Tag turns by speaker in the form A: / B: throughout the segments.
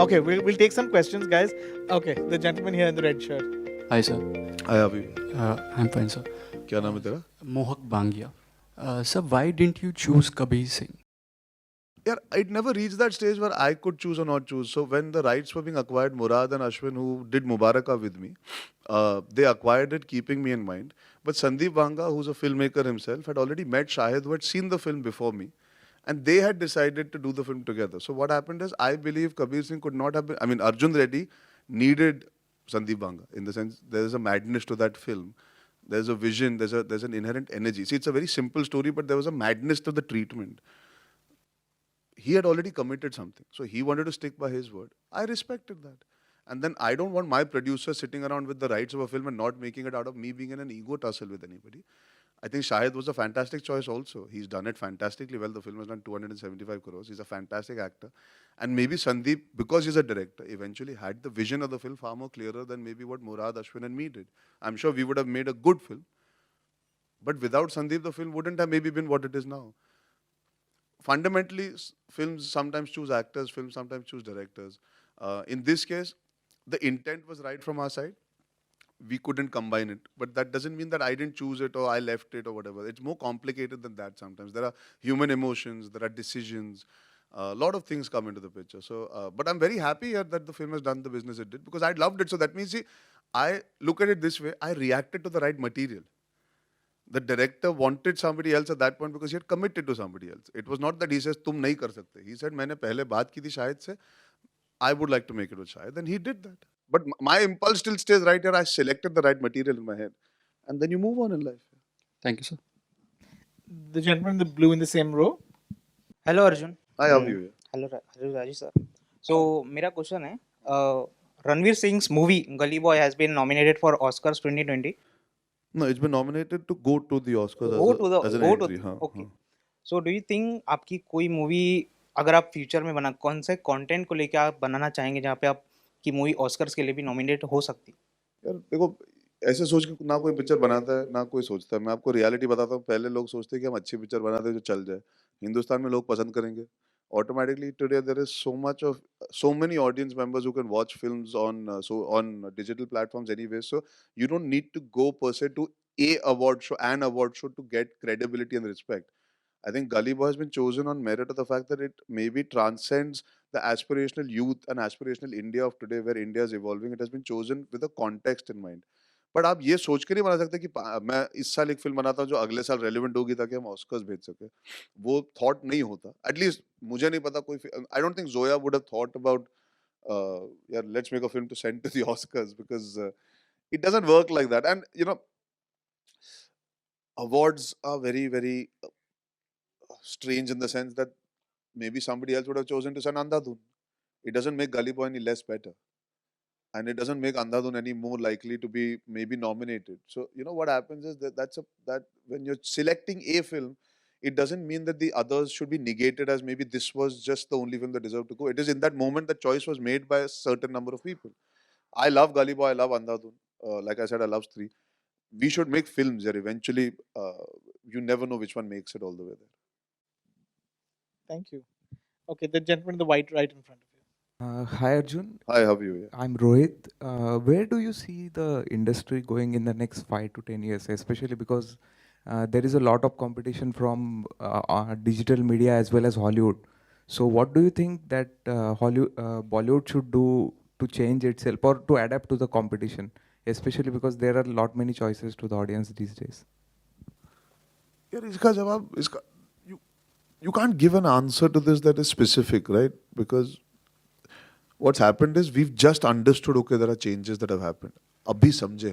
A: Okay, we'll take some questions, guys. Okay, the gentleman here in the red shirt.
B: Hi sir.
C: Hi अभी
B: I'm fine sir.
C: क्या नाम है तेरा?
B: Mohak Bangia. Sir, why didn't you choose Kabir Singh?
C: Yeah, it never reached that stage where I could choose or not choose. So when the rights were being acquired, Murad and Ashwin, who did Mubaraka with me, they acquired it keeping me in mind. But Sandeep Vanga, who's a filmmaker himself, had already met Shahid, who had seen the film before me. And they had decided to do the film together. So what happened is, I believe Kabir Singh could not have been, I mean, Arjun Reddy needed Sandeep Vanga, in the sense there is a madness to that film. There's a vision, there's an inherent energy. See, it's a very simple story, but there was a madness to the treatment. He had already committed something. So he wanted to stick by his word. I respected that. And then I don't want my producer sitting around with the rights of a film and not making it out of me being in an ego tussle with anybody. I think Shahid was a fantastic choice also. He's done it fantastically well. The film has done 275 crores. He's a fantastic actor. And maybe Sandeep, because he's a director, eventually had the vision of the film far more clearer than maybe what Murad, Ashwin and me did. I'm sure we would have made a good film. But without Sandeep, the film wouldn't have maybe been what it is now. Fundamentally, films sometimes choose actors, films sometimes choose directors. In this case, the intent was right from our side. We couldn't combine it. But that doesn't mean that I didn't choose it or I left it or whatever. It's more complicated than that sometimes. There are human emotions, there are decisions. A lot of things come into the picture. So, but I'm very happy here that the film has done the business it did because I loved it. So that means, see, I look at it this way, I reacted to the right material. The director wanted somebody else at that point because he had committed to somebody else. It was not that he says, तुम नहीं कर सकते. He said, मैंने पहले बात की थी शाहिद से, I would like to make it with Shahid. And he did that. But my impulse still stays right here. I selected the right material in my head. And then you move on in life.
B: Thank you sir.
A: The gentleman in the blue in the same row.
D: Hello Arjun.
C: I have you.
D: Hello Rajesh sir. So मेरा question है, Ranveer Singh movie Gully Boy has been nominated for Oscars 2020.
C: No, it's been nominated to go to the Oscars as an
D: go
C: entry.
D: to
C: हाँ,
D: okay.
C: हाँ.
D: So do you think आपकी कोई movie अगर आप future में बना, कौन से कंटेंट को लेके आप बनाना चाहेंगे जहाँ पे आपकी मूवी ऑस्कर्स के लिए भी नॉमिनेट हो सकती?
C: यार देखो, ऐसे सोच के ना कोई पिक्चर बनाता है ना कोई सोचता है. मैं आपको रियलिटी बताता हूँ. पहले लोग सोचते हैं कि हम अच्छी पिक्चर बनाते हैं जो चल जाए. हिंदुस्तान में लोग पसंद करेंगे. Automatically today there is so many audience members who can watch films on digital platforms anyway. So you don't need to go per se to an award show to get credibility and respect. I think Gully Boy has been chosen on merit of the fact that it maybe transcends the aspirational youth and aspirational India of today, where India is evolving. It has been chosen with a context in mind. But आप ये सोच के नहीं बना सकते कि मैं इस साल एक फिल्म बनाता हूँ जो अगले साल रेलिवेंट होगी ताकि हम ऑस्कर्स भेज सके. वो थॉट नहीं होता. एटलीस्ट मुझे नहीं पता कोई. I don't think Zoya would have thought about यार let's make a film to send to the Oscars because it doesn't work like that. And you know, awards are very very strange in the sense that maybe somebody else would have chosen to send Andhadhun. It doesn't make Gully Boy any less better. And it doesn't make Andhadhun any more likely to be maybe nominated. So, you know, what happens is that when you're selecting a film, it doesn't mean that the others should be negated as maybe this was just the only film that deserved to go. It is in that moment the choice was made by a certain number of people. I love Gully Boy, I love Andhadhun. Like I said, I love Stree. We should make films where eventually you never know which one makes it all the way there.
A: Thank you. Okay, the gentleman in the white right in front of you.
E: Hi Arjun,
C: Hi, how are you? Yeah.
E: I'm Rohit. Where do you see the industry going in the next 5 to 10 years, especially because there is a lot of competition from digital media as well as Hollywood. So what do you think that Bollywood should do to change itself or to adapt to the competition, especially because there are a lot many choices to the audience these days?
C: यार इसका जवाब इसका you can't give an answer to this that is specific, right? Because what's happened is we've just understood, okay, there are changes that have happened. Abhi samjhe.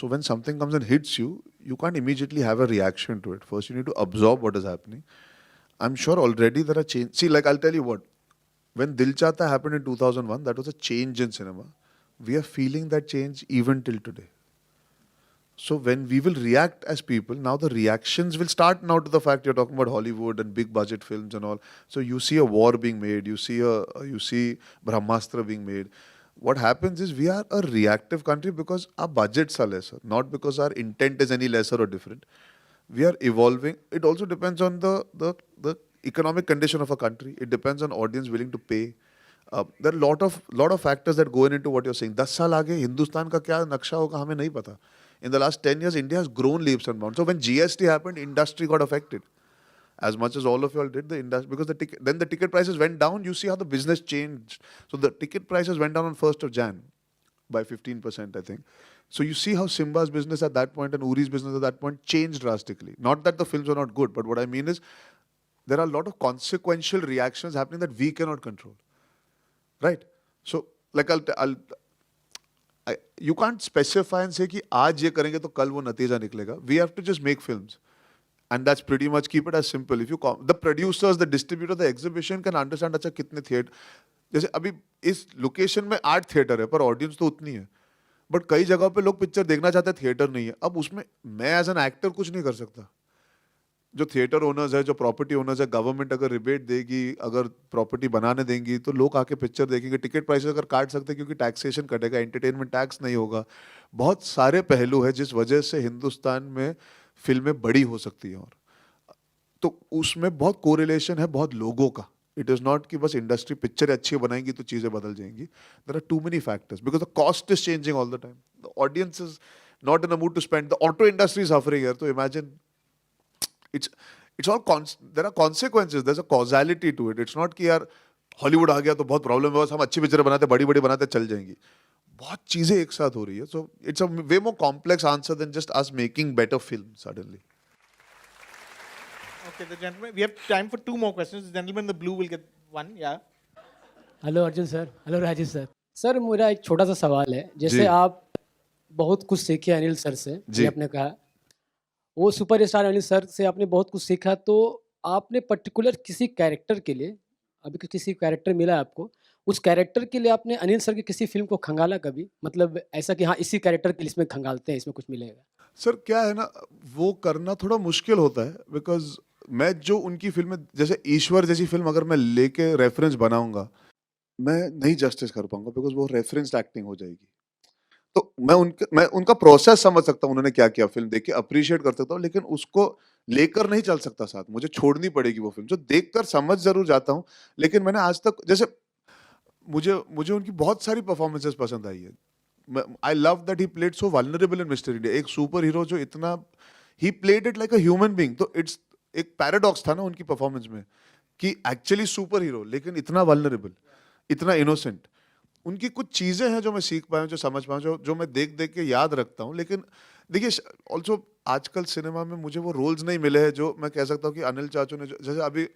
C: So when something comes and hits you, you can't immediately have a reaction to it. First, you need to absorb what is happening. I'm sure already there are changes. See, like I'll tell you what, when Dil Chahta happened in 2001, that was a change in cinema. We are feeling that change even till today. So when we will react as people, now the reactions will start now to the fact you're talking about Hollywood and big budget films and all. So you see a war being made, you see Brahmastra being made. What happens is we are a reactive country because our budgets are lesser, not because our intent is any lesser or different. We are evolving. It also depends on the economic condition of a country. It depends on audience willing to pay. There are lot of factors that go into what you're saying. 10 साल आगे हिंदुस्तान का क्या नक्शा होगा हमें नहीं पता. In the last 10 years, India has grown leaps and bounds. So when GST happened, industry got affected. As much as all of you all did, the industry, because then the ticket prices went down. You see how the business changed. So the ticket prices went down on 1st of Jan by 15%, I think. So you see how Simba's business at that point and Uri's business at that point changed drastically. Not that the films were not good, but what I mean is there are a lot of consequential reactions happening that we cannot control. Right? So, like you can't specify and say कि आज ये करेंगे तो कल वो नतीजा निकलेगा. We have to just make films. And that's pretty much, keep it as simple. If you the producers, the distributor, the exhibition can understand अच्छा कितने थिएटर, जैसे अभी इस लोकेशन में 8 थिएटर है पर ऑडियंस तो उतनी है, बट कई जगहों पे लोग पिक्चर देखना चाहते हैं, थिएटर नहीं है. अब उसमें मैं एज एन एक्टर कुछ नहीं कर सकता. जो थिएटर ओनर्स है, जो प्रॉपर्टी ओनर्स है, गवर्नमेंट अगर रिबेट देगी, अगर प्रॉपर्टी बनाने देंगी तो लोग आके पिक्चर देखेंगे. टिकट प्राइसेस अगर काट सकते हैं क्योंकि टैक्सेशन कटेगा, एंटरटेनमेंट टैक्स नहीं होगा. बहुत सारे पहलू है जिस वजह से हिंदुस्तान में फिल्में बड़ी हो सकती हैं. और तो उसमें बहुत कोरिलेशन है बहुत लोगों का. इट इज़ नॉट कि बस इंडस्ट्री पिक्चर अच्छी बनाएंगी तो चीज़ें बदल जाएंगी. There are too many factors because the cost is changing all the time. The audience is not in a mood to spend. The auto industry is suffering here. तो imagine it's all there are consequences. There's a causality to it. It's not कि यार Hollywood आ गया तो बहुत problem है, बस हम अच्छी पिक्चर बनाते बड़ी बड़ी बनाते चल जाएंगी. बहुत चीजें एक साथ हो रही है. So it's a way more complex answer than just us making better films suddenly.
A: Okay, the gentleman. We have time for 2 more questions. The gentleman in the blue will get one. Yeah.
F: Hello Arjun sir, hello Rajesh sir. Sir मेरा एक छोटा सा सवाल है.
C: जी.
F: जैसे आप बहुत कुछ सीखे अनिल सर से,
C: जी.
F: ये आपने कहा वो सुपरस्टार अनिल सर से आपने बहुत कुछ सीखा, तो आपने पर्टिकुलर किसी कैरेक्टर के लिए, अभी किसी कैरेक्टर मिला है आपको, उस कैरेक्टर के लिए आपने अनिल सर की किसी फिल्म को खंगाला कभी? मतलब ऐसा कि हाँ इसी कैरेक्टर के लिए इसमें खंगालते हैं, इसमें कुछ मिलेगा.
C: सर क्या है ना, वो करना थोड़ा मुश्किल होता है बिकॉज मैं जो उनकी फिल्में, जैसे ईश्वर जैसी फिल्म अगर मैं लेके रेफरेंस बनाऊंगा, मैं नहीं जस्टिस कर पाऊंगा बिकॉज वो रेफरेंस एक्टिंग हो जाएगी. तो मैं उनका प्रोसेस समझ सकता हूँ, उन्होंने क्या किया, फिल्म देख के अप्रिशिएट कर सकता हूँ, लेकिन उसको लेकर नहीं चल सकता साथ. मुझे छोड़नी पड़ेगी वो फिल्म. जो देखकर समझ जरूर जाता हूँ, लेकिन मैंने आज तक, जैसे मुझे उनकी बहुत सारी परफॉर्मेंसेस पसंद आई है. I love that he played so vulnerable in mister India. एक सुपर हीरो जो इतना, he played it like a human being. तो इट्स एक पैराडॉक्स था ना उनकी परफॉर्मेंस में कि एक्चुअली सुपर हीरो लेकिन इतना वल्नरेबल, इतना इनोसेंट. उनकी कुछ चीज़ें हैं जो मैं सीख पाया हूँ, जो समझ पाया हूँ, जो मैं देख देख के याद रखता हूँ. लेकिन देखिए ऑल्सो आजकल सिनेमा में मुझे वो रोल्स नहीं मिले हैं जो मैं कह सकता हूँ कि अनिल चाचू ने, जैसे अभी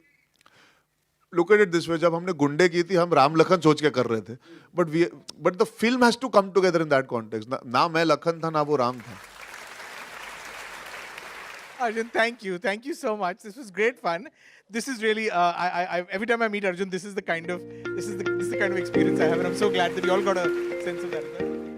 C: look at it this way, जब हमने गुंडे की थी हम राम लखन सोच के कर रहे थे, but the film has to come together in that context. ना मैं लखन था ना वो राम था.
A: Arjun, thank you so much. This was great fun. This is really, every time I meet Arjun, this is the kind of experience I have, and I'm so glad that you all got a sense of that as well.